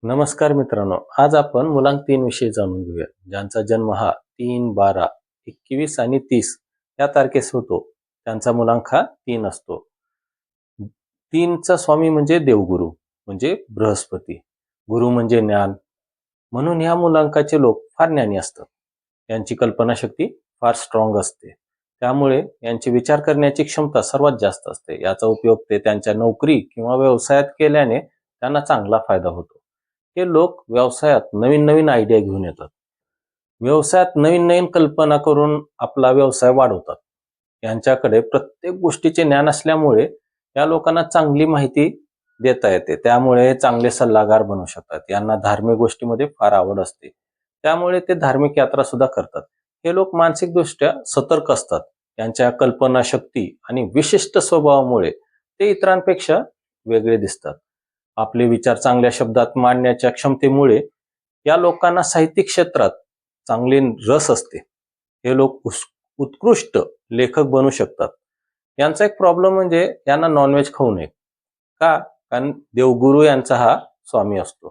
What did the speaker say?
नमस्कार मित्रांनो, आज आपण मुलांक 3 विषयी जाणून घेऊया. ज्यांचा जन्म हा 3, 12, 21 आणि 30 या तारखेस होतो, त्यांचा मुलांक हा 3 असतो. 3चा स्वामी म्हणजे देवगुरु, म्हणजे बृहस्पती. गुरु म्हणजे ज्ञान. म्हणून या मुलांकाचे लोक फार ज्ञानी असतात. यांची कल्पनाशक्ती फार स्ट्रॉंग असते. त्यामुळे यांची विचार करण्याची क्षमता सर्वात जास्त असते. याचा उपयोग ते त्यांच्या नोकरी किंवा व्यवसायात केल्याने त्यांना चांगला फायदा होतो. हे लोक व्यवसायात नवीन नवीन आयडिया घेऊन येतात. व्यवसायात नवीन नवीन कल्पना करून आपला व्यवसाय वाढवतात. यांच्याकडे प्रत्येक गोष्टीचे ज्ञान असल्यामुळे या लोकांना चांगली माहिती देता येते. त्यामुळे चांगले सल्लागार बनू शकतात. यांना धार्मिक गोष्टीमध्ये फार आवड असते. त्यामुळे ते धार्मिक यात्रा सुद्धा करतात. हे लोक मानसिकदृष्ट्या सतर्क असतात. यांच्या कल्पनाशक्ती आणि विशिष्ट स्वभावामुळे ते इतरांपेक्षा वेगळे दिसतात. आपले विचार चांगल्या शब्दात मांडण्याच्या क्षमतेमुळे या लोकांना साहित्यिक क्षेत्रात चांगले रस असते. हे लोक उत्कृष्ट लेखक बनू शकतात. यांचा एक प्रॉब्लेम म्हणजे यांना नॉनव्हेज खाऊ नये. का? कारण देवगुरु यांचा हा स्वामी असतो.